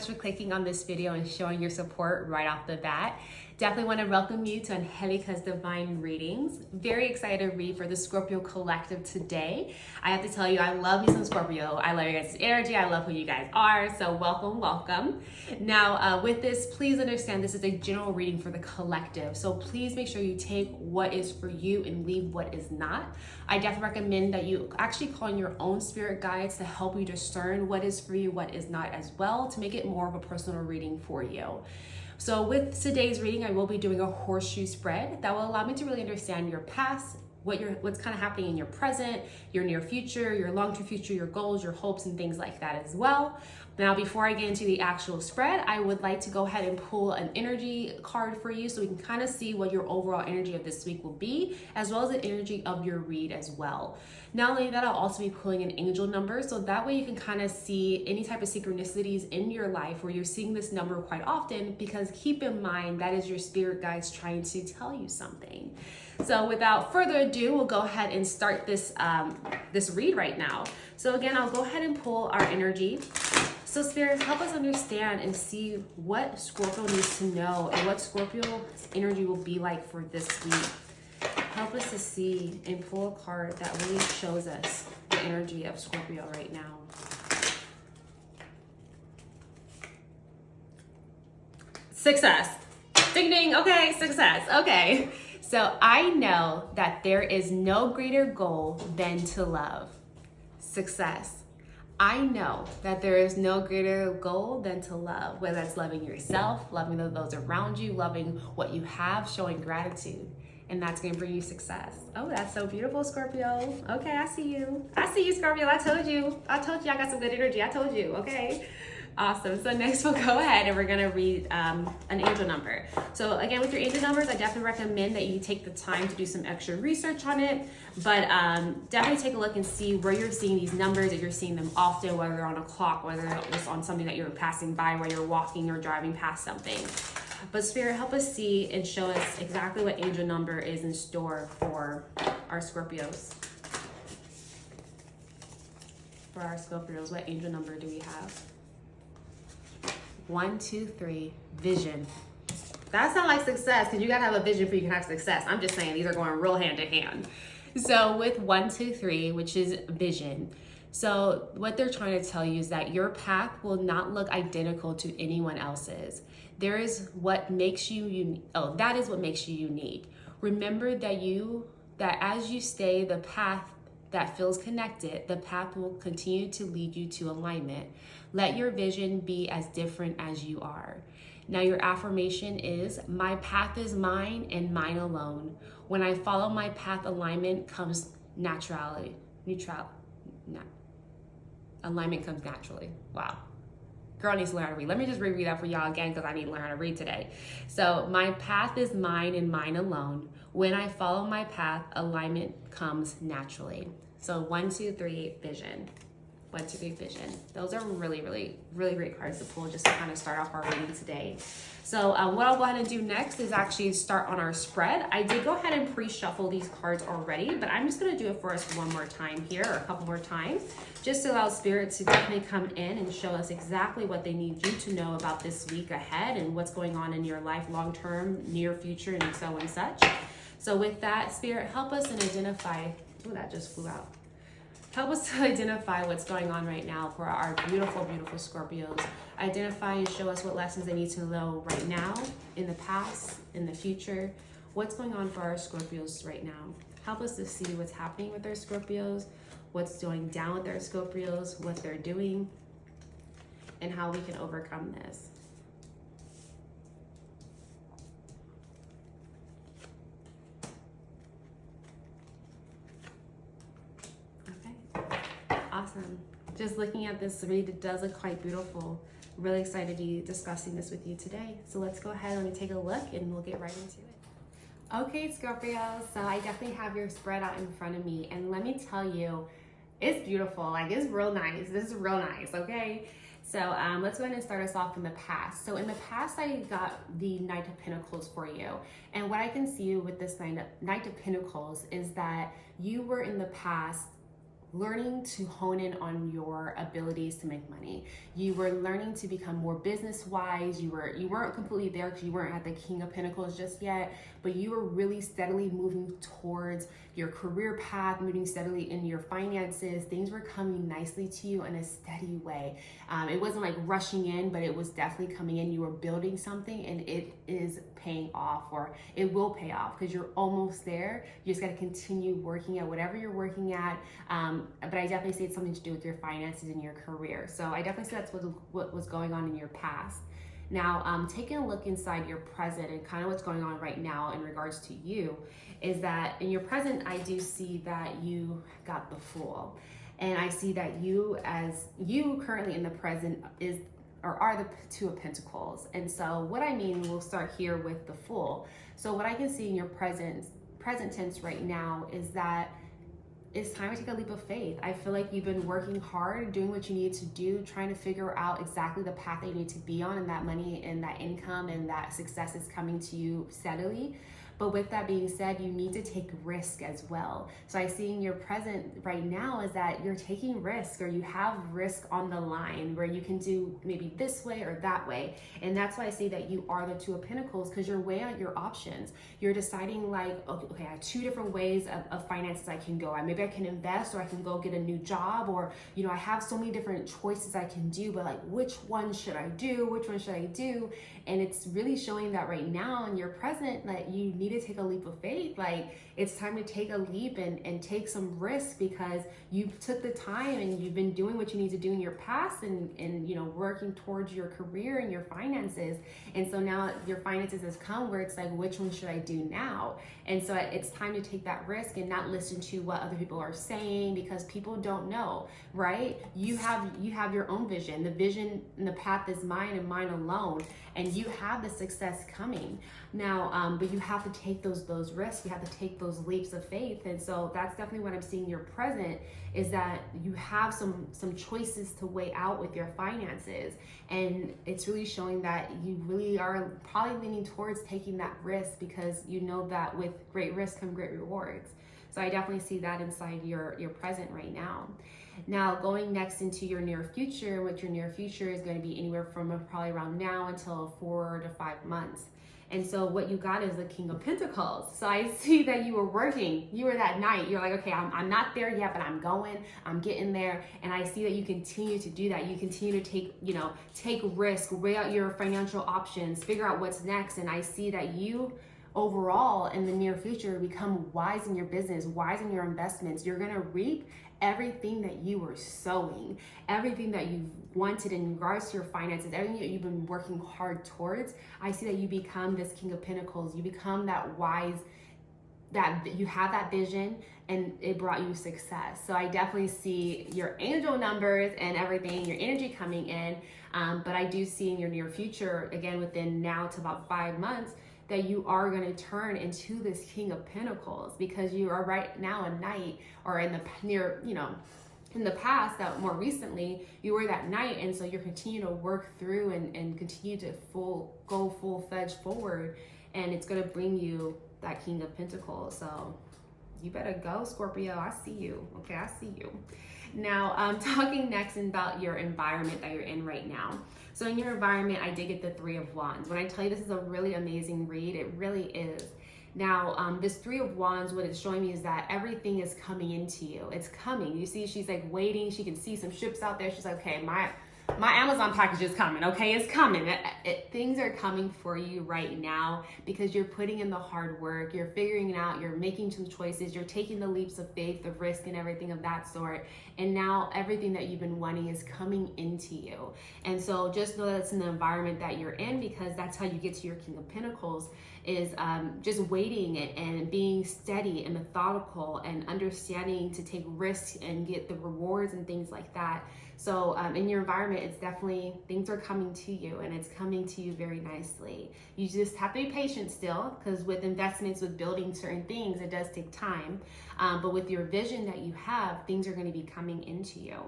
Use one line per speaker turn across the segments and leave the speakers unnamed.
much for clicking on this video and showing your support right off the bat. Definitely want to welcome you to Angelica's Divine Readings. Very excited to read for the Scorpio Collective today. I have to tell you, I love me some Scorpio. I love your guys' energy. I love who you guys are. So welcome, welcome. Now, with this, please understand this is a general reading for the collective. So please make sure you take what is for you and leave what is not. I definitely recommend that you actually call in your own spirit guides to help you discern what is for you, what is not as well, to make it more of a personal reading for you. So with today's reading, I will be doing a horseshoe spread that will allow me to really understand your past, what's kind of happening in your present, your near future, your long-term future, your goals, your hopes, and things like that as well. Now, before I get into the actual spread, I would like to go ahead and pull an energy card for you so we can kind of see what your overall energy of this week will be, as well as the energy of your read as well. Not only that, I'll also be pulling an angel number, so that way you can kind of see any type of synchronicities in your life where you're seeing this number quite often, because keep in mind that is your spirit guides trying to tell you something. So without further ado, we'll go ahead and start this read right now. So again, I'll go ahead and pull our energy. So Spirit, help us understand and see what Scorpio needs to know and what Scorpio's energy will be like for this week. Help us to see and pull a card that really shows us the energy of Scorpio right now. Success. Ding ding. Okay, success. Okay. So I know that there is no greater goal than to love. Success. I know that there is no greater goal than to love, whether that's loving yourself, loving those around you, loving what you have, showing gratitude. And that's going to bring you success. Oh, that's so beautiful, Scorpio. Okay, I see you. I see you, Scorpio. I told you I got some good energy. I told you. Okay. Awesome. So next we'll go ahead and we're going to read an angel number. So again, with your angel numbers, I definitely recommend that you take the time to do some extra research on it, but definitely take a look and see where you're seeing these numbers, if you're seeing them often, whether they're on a clock, whether it's on something that you're passing by while you're walking or driving past something. But Spirit, help us see and show us exactly what angel number is in store for our Scorpios. For our Scorpios, what angel number do we have? 1, 2, 3, vision. That sounds like success, because you gotta have a vision for you can have success. I'm just saying these are going real hand in hand. So with 1, 2, 3, which is vision. So what they're trying to tell you is that your path will not look identical to anyone else's. There is what makes you unique. Oh, that is what makes you unique. Remember that as you stay the path that feels connected, the path will continue to lead you to alignment. Let your vision be as different as you are. Now your affirmation is, my path is mine and mine alone. When I follow my path, alignment comes naturally. Alignment comes naturally. Wow. Girl needs to learn how to read. Let me just reread that for y'all again, because I need to learn how to read today. So my path is mine and mine alone. When I follow my path, alignment comes naturally. So 1, 2, 3, vision. 1, 2, 3, vision. Those are really, really, really great cards to pull just to kind of start off our reading today. So what I'll go ahead and do next is actually start on our spread. I did go ahead and pre-shuffle these cards already, but I'm just going to do it for us one more time here, or a couple more times, just to allow Spirit to definitely come in and show us exactly what they need you to know about this week ahead and what's going on in your life long-term, near future, and so and such. So with that, Spirit, help us and identify. Ooh, that just flew out. Help us to identify what's going on right now for our beautiful, beautiful Scorpios. Identify and show us what lessons they need to know right now, in the past, in the future. What's going on for our Scorpios right now? Help us to see what's happening with our Scorpios, what's going down with our Scorpios, what they're doing, and how we can overcome this. Awesome. Just looking at this read, it does look quite beautiful. Really excited to be discussing this with you today. So let's go ahead and take a look and we'll get right into it. Okay, Scorpio, so I definitely have your spread out in front of me, and let me tell you, it's beautiful. Like, it's real nice. This is real nice, okay? So let's go ahead and start us off in the past. So in the past, I got the Knight of Pentacles for you. And what I can see with this Knight of Pentacles is that you were in the past learning to hone in on your abilities to make money. You were learning to become more business wise. You weren't completely there because you weren't at the King of Pentacles just yet, but you were really steadily moving towards your career path, moving steadily in your finances. Things were coming nicely to you in a steady way. It wasn't like rushing in, but it was definitely coming in. You were building something and it is paying off, or it will pay off because you're almost there. You just got to continue working at whatever you're working at. But I definitely say it's something to do with your finances and your career. So I definitely say that's what was going on in your past. Now, taking a look inside your present and kind of what's going on right now in regards to you is that in your present, I do see that you got the Fool. And I see that you currently in the present are the Two of Pentacles. And so what I mean, we'll start here with the Fool. So what I can see in your present tense right now is that it's time to take a leap of faith. I feel like you've been working hard, doing what you need to do, trying to figure out exactly the path that you need to be on, and that money and that income and that success is coming to you steadily. But with that being said, you need to take risk as well. So I see in your present right now is that you're taking risk, or you have risk on the line where you can do maybe this way or that way. And that's why I say that you are the Two of Pentacles, because you're weighing out your options. You're deciding like, okay, I have two different ways of finances I can go. Maybe I can invest, or I can go get a new job, or, I have so many different choices I can do, but like, which one should I do? Which one should I do? And it's really showing that right now in your present that you need to take a leap of faith. Like, it's time to take a leap and take some risks, because you took the time and you've been doing what you need to do in your past and working towards your career and your finances. And so now your finances has come where it's like, which one should I do now? And so it's time to take that risk and not listen to what other people are saying, because people don't know, right? You have your own vision. The vision and the path is mine and mine alone. And you have the success coming now, but you have to take those risks. You have to take those leaps of faith. And so that's definitely what I'm seeing in your present, is that you have some choices to weigh out with your finances. And it's really showing that you really are probably leaning towards taking that risk, because you know that with great risk come great rewards. So I definitely see that inside your present right now. Now, going next into your near future, what your near future is going to be anywhere from probably around now until 4 to 5 months. And so what you got is the King of Pentacles. So I see that you were working. You were that knight. You're like, okay, I'm not there yet, but I'm getting there. And I see that you continue to do that. You continue to take risk, weigh out your financial options, figure out what's next. And I see that you overall in the near future become wise in your business, wise in your investments. You're going to reap everything that you were sowing, everything that you've wanted in regards to your finances, everything that you've been working hard towards. I see that you become this King of Pentacles. You become that wise, that you have that vision, and it brought you success. So I definitely see your angel numbers and everything, your energy coming in. But I do see in your near future, again, within now to about 5 months, that you are going to turn into this King of Pentacles, because you are right now a knight, or in the past, that more recently you were that knight. And so you're continuing to work through and continue to go full-fledged forward, and it's going to bring you that King of Pentacles. So you better go, Scorpio. I see you. Okay, I see you. Now, talking next about your environment that you're in right now. So in your environment, I did get the Three of Wands. When I tell you this is a really amazing read, it really is. Now, this Three of Wands, what it's showing me is that everything is coming into you. It's coming. You see, she's like waiting. She can see some ships out there. She's like, okay, my Amazon package is coming. Okay, it's coming. Things are coming for you right now, because you're putting in the hard work. You're figuring it out. You're making some choices. You're taking the leaps of faith, the risk, and everything of that sort. And now everything that you've been wanting is coming into you. And so just know that it's in the environment that you're in, because that's how you get to your King of Pentacles, is just waiting and being steady and methodical and understanding to take risks and get the rewards and things like that. So in your environment, it's definitely, things are coming to you, and it's coming to you very nicely. You just have to be patient still, because with investments, with building certain things, it does take time. But with your vision that you have, things are going to be coming into you.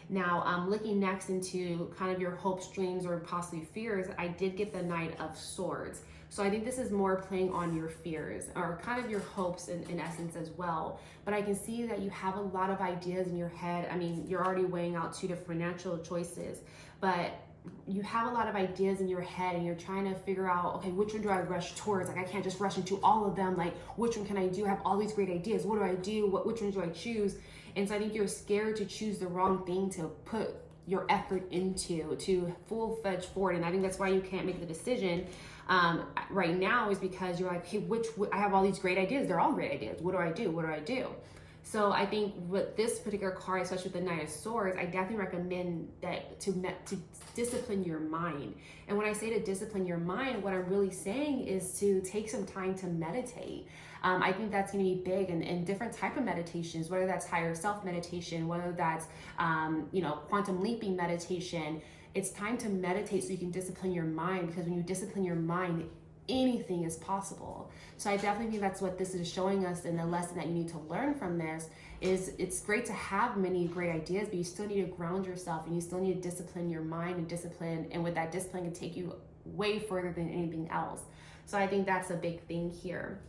Now, looking next into kind of your hopes, dreams, or possibly fears, I did get the Knight of Swords. So I think this is more playing on your fears or kind of your hopes in essence as well. But I can see that you have a lot of ideas in your head. I mean, you're already weighing out 2 different financial choices, but you have a lot of ideas in your head and you're trying to figure out, okay, which one do I rush towards? Like, I can't just rush into all of them. Like, which one can I do? I have all these great ideas. What do I do? Which one do I choose? And so I think you're scared to choose the wrong thing to put your effort into, to full-fledged forward. And I think that's why you can't make the decision right now, is because you're like, hey, I have all these great ideas. They're all great ideas. What do I do? What do I do? So I think with this particular card, especially with the Knight of Swords, I definitely recommend that to discipline your mind. And when I say to discipline your mind, what I'm really saying is to take some time to meditate. I think that's going to be big, and different type of meditations, whether that's higher self meditation, whether that's quantum leaping meditation. It's time to meditate so you can discipline your mind, because when you discipline your mind, anything is possible. So I definitely think that's what this is showing us, and the lesson that you need to learn from this is it's great to have many great ideas, but you still need to ground yourself, and you still need to discipline your mind, and with that discipline can take you way further than anything else. So I think that's a big thing here.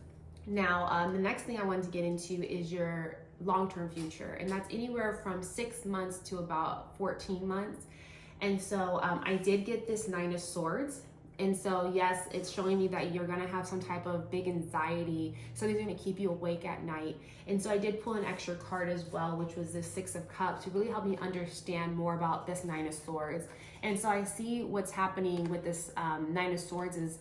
Now, the next thing I wanted to get into is your long-term future, and that's anywhere from 6 months to about 14 months. And so I did get this Nine of Swords. And so, yes, it's showing me that you're going to have some type of big anxiety. Something's going to keep you awake at night. And so I did pull an extra card as well, which was the Six of Cups, to really help me understand more about this Nine of Swords. And so I see what's happening with this Nine of Swords is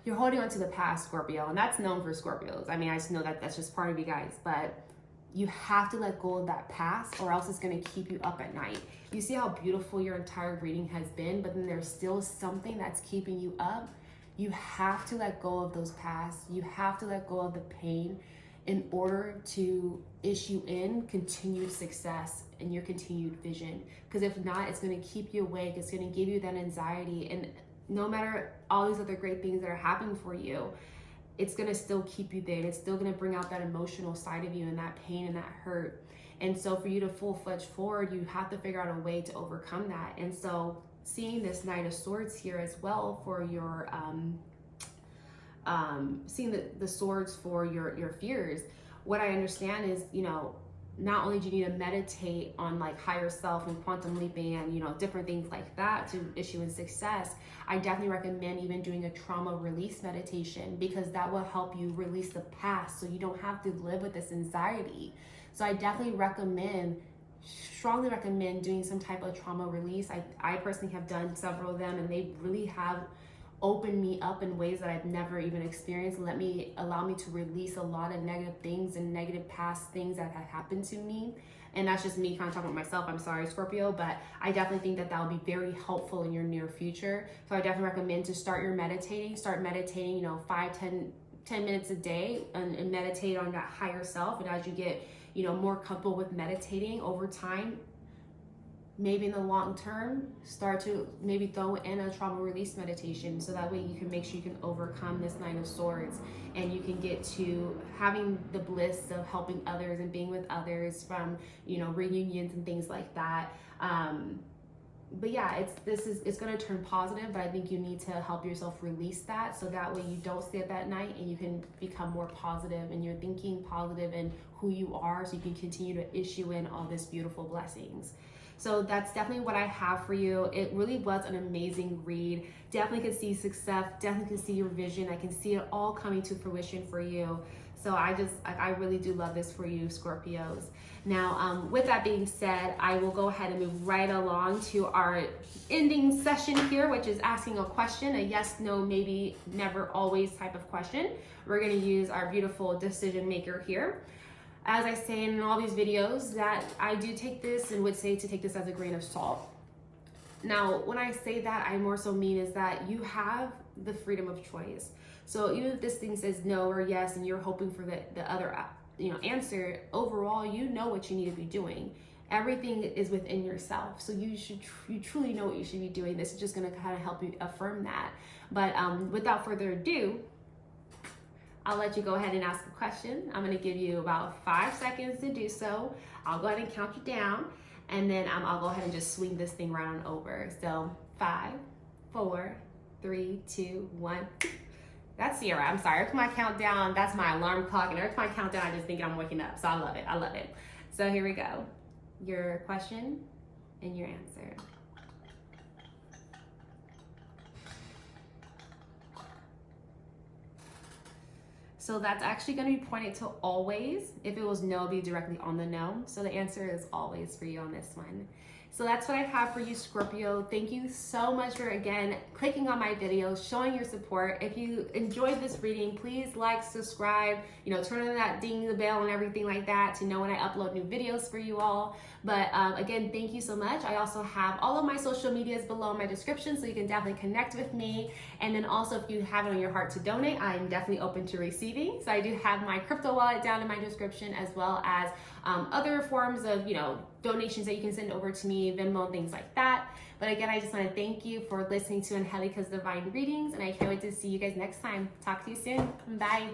you're holding on to the past, Scorpio. And that's known for Scorpios. I mean, I just know that that's just part of you guys. But you have to let go of that past, or else it's going to keep you up at night. You see how beautiful your entire reading has been, but then there's still something that's keeping you up. You have to let go of those past. You have to let go of the pain in order to issue in continued success and your continued vision. Because if not, it's going to keep you awake. It's going to give you that anxiety. And no matter all these other great things that are happening for you, it's going to still keep you there. It's still going to bring out that emotional side of you and that pain and that hurt. And so for you to full-fledged forward, you have to figure out a way to overcome that. And so seeing this Knight of Swords here as well for your, seeing the swords for your fears, what I understand is, not only do you need to meditate on like higher self and quantum leaping and, different things like that to issue in success, I definitely recommend even doing a trauma release meditation, because that will help you release the past so you don't have to live with this anxiety. So I definitely strongly recommend doing some type of trauma release. I personally have done several of them, and they really have opened me up in ways that I've never even experienced, and allow me to release a lot of negative things and negative past things that have happened to me. And that's just me kind of talking about myself. I'm sorry, Scorpio, but I definitely think that will be very helpful in your near future. So I definitely recommend to start meditating, 5-10 minutes a day, and meditate on that higher self. And as you get more comfortable with meditating over time, maybe in the long term, start to maybe throw in a trauma release meditation, so that way you can make sure you can overcome this Nine of Swords, and you can get to having the bliss of helping others and being with others from reunions and things like that. But yeah, it's going to turn positive, but I think you need to help yourself release that, so that way you don't stay up at night, and you can become more positive, and you're thinking positive in who you are, so you can continue to issue in all this beautiful blessings. So that's definitely what I have for you. It really was an amazing read. Definitely can see success, definitely can see your vision. I can see it all coming to fruition for you. So I really do love this for you, Scorpios. Now, with that being said, I will go ahead and move right along to our ending session here, which is asking a question, a yes, no, maybe, never, always type of question. We're gonna use our beautiful decision maker here. As I say in all these videos, that I do take this and would say to take this as a grain of salt. Now, when I say that, I more so mean is that you have the freedom of choice. So even if this thing says no or yes, and you're hoping for the other answer, overall, you know what you need to be doing. Everything is within yourself. So you truly know what you should be doing. This is just gonna kind of help you affirm that. But without further ado, I'll let you go ahead and ask a question. I'm gonna give you about 5 seconds to do so. I'll go ahead and count you down, and then I'll go ahead and just swing this thing right on over. So 5, 4, 3, 2, 1. That's Sierra. I'm sorry. Every time I count down, that's my alarm clock. And every time I count down, I just think I'm waking up. So I love it. I love it. So here we go. Your question and your answer. So that's actually going to be pointed to always. If it was no, it'd be directly on the no. So the answer is always for you on this one. So that's what I have for you, Scorpio. Thank you so much for, again, clicking on my video, showing your support. If you enjoyed this reading, please like, subscribe, turn on that ding the bell and everything like that to know when I upload new videos for you all. But again, thank you so much. I also have all of my social medias below in my description, so you can definitely connect with me. And then also, if you have it on your heart to donate, I'm definitely open to receiving. So I do have my crypto wallet down in my description, as well as other forms of, donations that you can send over to me, Venmo, things like that. But again, I just want to thank you for listening to Angelica's Divine Readings, and I can't wait to see you guys next time. Talk to you soon. Bye.